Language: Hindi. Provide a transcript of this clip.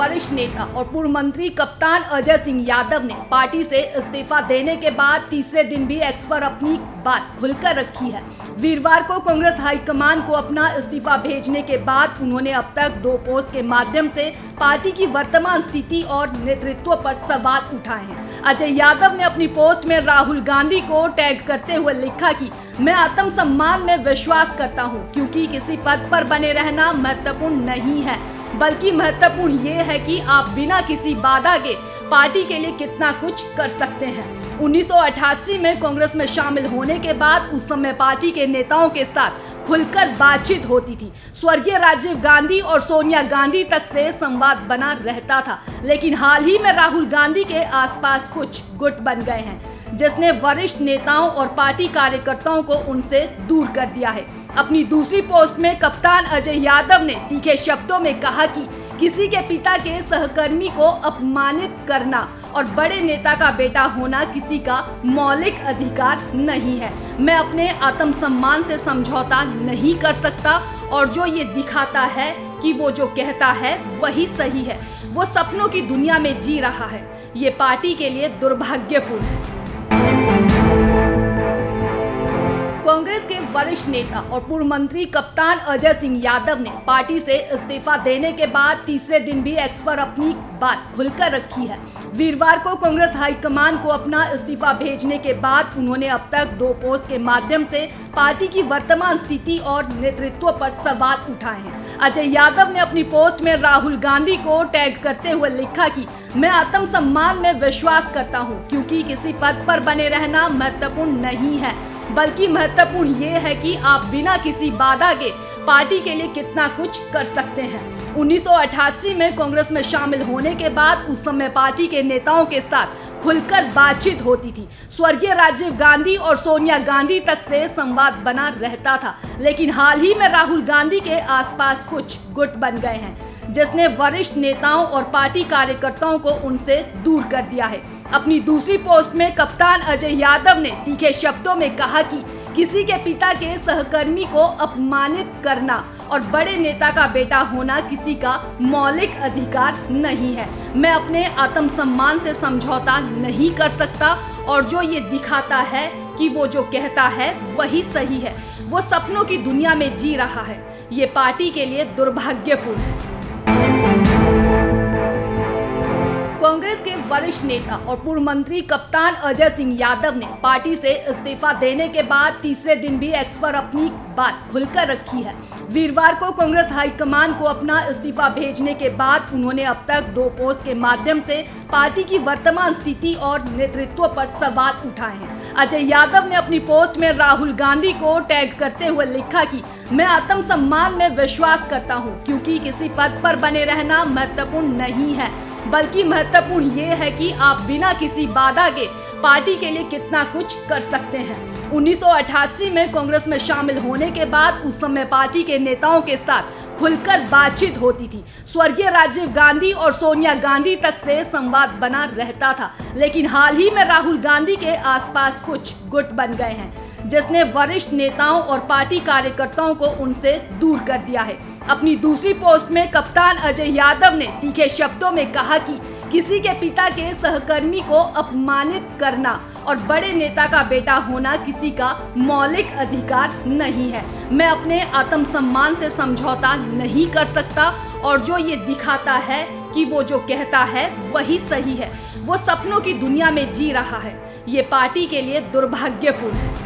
वरिष्ठ नेता और पूर्व मंत्री कप्तान अजय सिंह यादव ने पार्टी से इस्तीफा देने के बाद तीसरे दिन भी एक्स पर अपनी बात खुलकर रखी है। वीरवार को कांग्रेस हाईकमान को अपना इस्तीफा भेजने के बाद उन्होंने अब तक 2 पोस्ट के माध्यम से पार्टी की वर्तमान स्थिति और नेतृत्व पर सवाल उठाए हैं। अजय यादव ने अपनी पोस्ट में राहुल गांधी को टैग करते हुए लिखा कि मैं आत्मसम्मान में विश्वास करता हूं, क्योंकि किसी पद पर बने रहना महत्वपूर्ण नहीं है, बल्कि महत्वपूर्ण ये है कि आप बिना किसी बाधा के पार्टी के लिए कितना कुछ कर सकते हैं। 1988 में कांग्रेस में शामिल होने के बाद उस समय पार्टी के नेताओं के साथ खुलकर बातचीत होती थी। स्वर्गीय राजीव गांधी और सोनिया गांधी तक से संवाद बना रहता था, लेकिन हाल ही में राहुल गांधी के आसपास कुछ गुट बन गए हैं, जिसने वरिष्ठ नेताओं और पार्टी कार्यकर्ताओं को उनसे दूर कर दिया है। अपनी दूसरी पोस्ट में कप्तान अजय यादव ने तीखे शब्दों में कहा कि किसी के पिता के सहकर्मी को अपमानित करना और बड़े नेता का बेटा होना किसी का मौलिक अधिकार नहीं है। मैं अपने आत्मसम्मान से समझौता नहीं कर सकता, और जो ये दिखाता है कि वो जो कहता है वही सही है, वो सपनों की दुनिया में जी रहा है। ये पार्टी के लिए दुर्भाग्यपूर्ण है। कांग्रेस के वरिष्ठ नेता और पूर्व मंत्री कप्तान अजय सिंह यादव ने पार्टी से इस्तीफा देने के बाद तीसरे दिन भी एक्स पर अपनी बात खुलकर रखी है। वीरवार को कांग्रेस हाईकमान को अपना इस्तीफा भेजने के बाद उन्होंने अब तक 2 पोस्ट के माध्यम से पार्टी की वर्तमान स्थिति और नेतृत्व पर सवाल उठाए हैं। अजय यादव ने अपनी पोस्ट में राहुल गांधी को टैग करते हुए लिखा कि मैं आत्मसम्मान में विश्वास करता हूं, क्योंकि किसी पद पर बने रहना महत्वपूर्ण नहीं है, बल्कि महत्वपूर्ण ये है कि आप बिना किसी बाधा के पार्टी के लिए कितना कुछ कर सकते हैं। 1988 में कांग्रेस में शामिल होने के बाद उस समय पार्टी के नेताओं के साथ खुलकर बातचीत होती थी। स्वर्गीय राजीव गांधी और सोनिया गांधी तक से संवाद बना रहता था, लेकिन हाल ही में राहुल गांधी के आसपास कुछ गुट बन गए हैं, जिसने वरिष्ठ नेताओं और पार्टी कार्यकर्ताओं को उनसे दूर कर दिया है। अपनी दूसरी पोस्ट में कप्तान अजय यादव ने तीखे शब्दों में कहा कि किसी के पिता के सहकर्मी को अपमानित करना और बड़े नेता का बेटा होना किसी का मौलिक अधिकार नहीं है। मैं अपने आत्मसम्मान से समझौता नहीं कर सकता, और जो ये दिखाता है कि वो जो कहता है वही सही है, वो सपनों की दुनिया में जी रहा है। ये पार्टी के लिए दुर्भाग्यपूर्ण है। कांग्रेस के वरिष्ठ नेता और पूर्व मंत्री कप्तान अजय सिंह यादव ने पार्टी से इस्तीफा देने के बाद तीसरे दिन भी एक्स पर अपनी बात खुलकर रखी है। वीरवार को कांग्रेस हाईकमान को अपना इस्तीफा भेजने के बाद उन्होंने अब तक 2 पोस्ट के माध्यम से पार्टी की वर्तमान स्थिति और नेतृत्व पर सवाल उठाए हैं। अजय यादव ने अपनी पोस्ट में राहुल गांधी को टैग करते हुए लिखा कि मैं आत्मसम्मान में विश्वास करता हूं, क्योंकि किसी पद पर बने रहना महत्वपूर्ण नहीं है, बल्कि महत्वपूर्ण ये है कि आप बिना किसी बाधा के पार्टी के लिए कितना कुछ कर सकते हैं। 1988 में कांग्रेस में शामिल होने के बाद उस समय पार्टी के नेताओं के साथ खुलकर बातचीत होती थी। स्वर्गीय राजीव गांधी और सोनिया गांधी तक से संवाद बना रहता था, लेकिन हाल ही में राहुल गांधी के आसपास कुछ गुट बन गए हैं, जिसने वरिष्ठ नेताओं और पार्टी कार्यकर्ताओं को उनसे दूर कर दिया है। अपनी दूसरी पोस्ट में कप्तान अजय यादव ने तीखे शब्दों में कहा कि किसी के पिता के सहकर्मी को अपमानित करना और बड़े नेता का बेटा होना किसी का मौलिक अधिकार नहीं है। मैं अपने आत्मसम्मान से समझौता नहीं कर सकता, और जो ये दिखाता है कि वो जो कहता है वही सही है, वो सपनों की दुनिया में जी रहा है। ये पार्टी के लिए दुर्भाग्यपूर्ण है।